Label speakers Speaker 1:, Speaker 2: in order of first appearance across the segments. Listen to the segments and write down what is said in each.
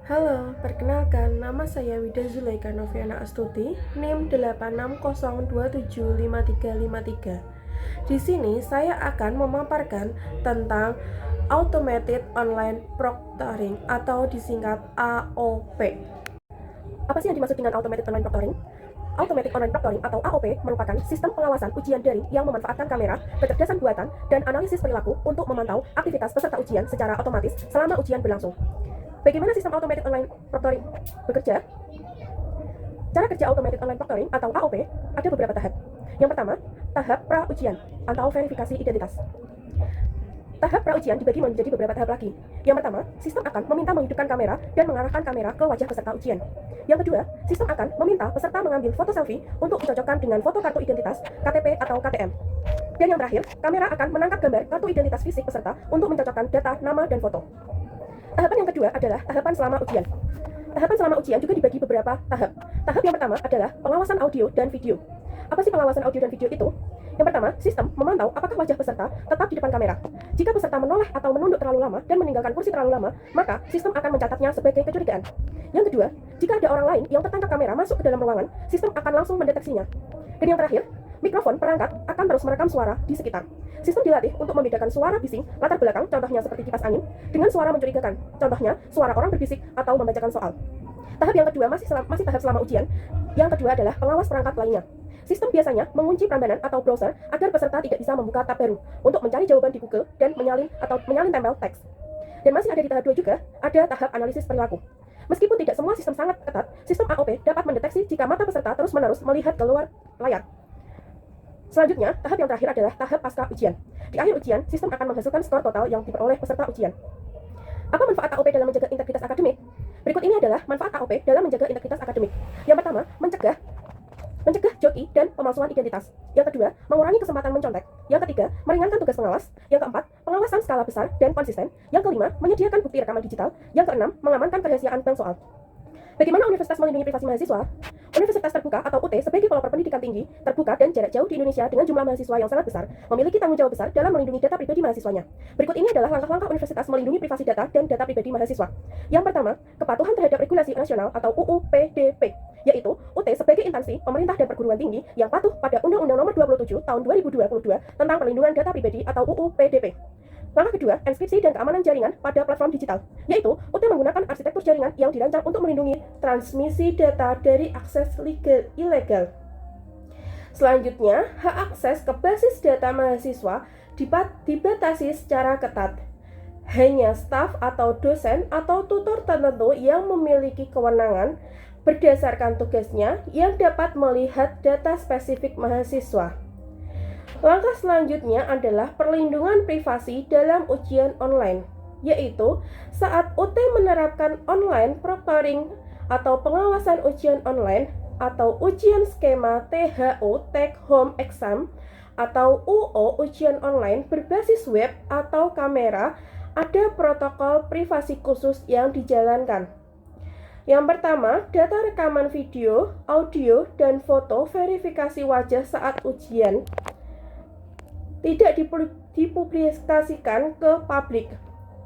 Speaker 1: Halo, perkenalkan nama saya Wida Zulaika Noviana Astuti, NIM 8602755353. Di sini saya akan memaparkan tentang Automated Online Proctoring atau disingkat AOP. Apa sih yang dimaksud dengan Automated Online Proctoring? Automatic Online Proctoring atau AOP merupakan sistem pengawasan ujian daring yang memanfaatkan kamera, kecerdasan buatan, dan analisis perilaku untuk memantau aktivitas peserta ujian secara otomatis selama ujian berlangsung. Bagaimana sistem Automated Online Proctoring bekerja? Cara kerja Automated Online Proctoring atau AOP ada beberapa tahap. Yang pertama, tahap pra-ujian atau verifikasi identitas. Tahap pra-ujian dibagi menjadi beberapa tahap lagi. Yang pertama, sistem akan meminta menghidupkan kamera dan mengarahkan kamera ke wajah peserta ujian. Yang kedua, sistem akan meminta peserta mengambil foto selfie untuk dicocokkan dengan foto kartu identitas, KTP atau KTM. Dan yang terakhir, kamera akan menangkap gambar kartu identitas fisik peserta untuk mencocokkan data, nama, dan foto. Tahapan yang kedua adalah tahapan selama ujian. Tahapan selama ujian juga dibagi beberapa tahap. Tahap yang pertama adalah pengawasan audio dan video. Apa sih pengawasan audio dan video itu? Yang pertama, sistem memantau apakah wajah peserta tetap di depan kamera. Jika peserta menoleh atau menunduk terlalu lama dan meninggalkan kursi terlalu lama, maka sistem akan mencatatnya sebagai kecurigaan. Yang kedua, jika ada orang lain yang tertangkap kamera masuk ke dalam ruangan, sistem akan langsung mendeteksinya. Dan yang terakhir, mikrofon perangkat akan terus merekam suara di sekitar. Sistem dilatih untuk membedakan suara bising latar belakang, contohnya seperti kipas angin, dengan suara mencurigakan, contohnya suara orang berbisik atau membacakan soal. Tahap yang kedua masih tahap selama ujian. Yang kedua adalah pengawas perangkat lainnya. Sistem biasanya mengunci Prambanan atau browser agar peserta tidak bisa membuka tab baru untuk mencari jawaban di Google dan menyalin tempel teks. Dan masih ada di tahap 2 juga, ada tahap analisis perilaku. Meskipun tidak semua sistem sangat ketat, sistem AOP dapat mendeteksi jika mata peserta terus-menerus melihat keluar layar. Selanjutnya, tahap yang terakhir adalah tahap pasca ujian. Di akhir ujian, sistem akan menghasilkan skor total yang diperoleh peserta ujian. Apa manfaat AOP dalam menjaga integritas akademik? Berikut ini adalah manfaat AOP dalam menjaga integritas akademik. Yang pertama, mencegah joki dan pemalsuan identitas. Yang kedua, mengurangi kesempatan mencontek. Yang ketiga, meringankan tugas pengawas. Yang keempat, pengawasan skala besar dan konsisten. Yang kelima, menyediakan bukti rekaman digital. Yang keenam, mengamankan kerahasiaan bank soal. Bagaimana universitas melindungi privasi mahasiswa? Universitas terbuka atau UT sebagai pelopor pendidikan tinggi, terbuka dan jarak jauh di Indonesia dengan jumlah mahasiswa yang sangat besar, memiliki tanggung jawab besar dalam melindungi data pribadi mahasiswanya. Berikut ini adalah langkah-langkah universitas melindungi privasi data dan data pribadi mahasiswa. Yang pertama, kepatuhan terhadap regulasi nasional atau UU PDP, yaitu UT sebagai instansi pemerintah dan perguruan tinggi yang patuh pada Undang-Undang Nomor 27 Tahun 2022 tentang Perlindungan Data Pribadi atau UU PDP. Langkah kedua, enkripsi dan keamanan jaringan pada platform digital, yaitu UT menggunakan arsitektur jaringan yang dirancang untuk melindungi transmisi data dari akses ilegal. Selanjutnya, hak akses ke basis data mahasiswa dibatasi secara ketat. Hanya staf atau dosen atau tutor tertentu yang memiliki kewenangan berdasarkan tugasnya yang dapat melihat data spesifik mahasiswa. Langkah selanjutnya adalah perlindungan privasi dalam ujian online, yaitu saat UT menerapkan online proctoring atau pengawasan ujian online atau ujian skema THO Take Home Exam atau UO ujian online berbasis web atau kamera, ada protokol privasi khusus yang dijalankan. Yang pertama, data rekaman video, audio, dan foto verifikasi wajah saat ujian tidak dipublikasikan ke publik.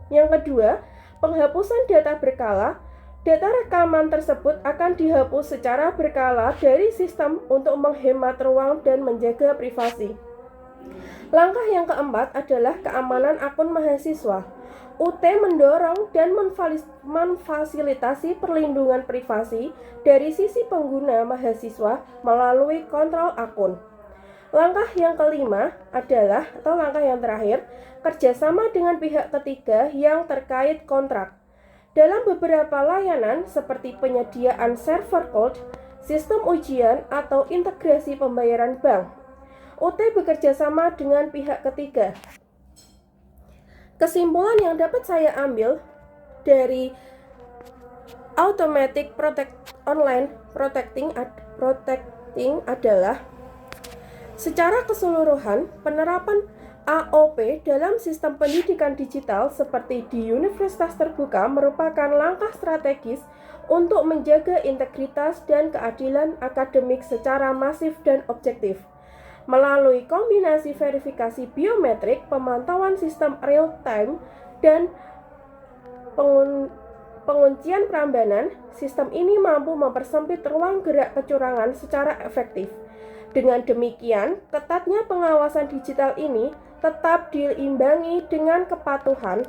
Speaker 1: Yang kedua, penghapusan data berkala. Data rekaman tersebut akan dihapus secara berkala dari sistem untuk menghemat ruang dan menjaga privasi. Langkah yang keempat adalah keamanan akun mahasiswa. UT mendorong dan memfasilitasi perlindungan privasi dari sisi pengguna mahasiswa melalui kontrol akun. Langkah yang kelima adalah, atau langkah yang terakhir, kerjasama dengan pihak ketiga yang terkait kontrak. Dalam beberapa layanan seperti penyediaan server code, sistem ujian, atau integrasi pembayaran bank, UT bekerja sama dengan pihak ketiga. Kesimpulan yang dapat saya ambil dari Automatic Online Proctoring adalah secara keseluruhan, penerapan AOP dalam sistem pendidikan digital seperti di universitas terbuka merupakan langkah strategis untuk menjaga integritas dan keadilan akademik secara masif dan objektif. Melalui kombinasi verifikasi biometrik, pemantauan sistem real-time, dan penguncian Prambanan, sistem ini mampu mempersempit ruang gerak kecurangan secara efektif. Dengan demikian, ketatnya pengawasan digital ini tetap diimbangi dengan kepatuhan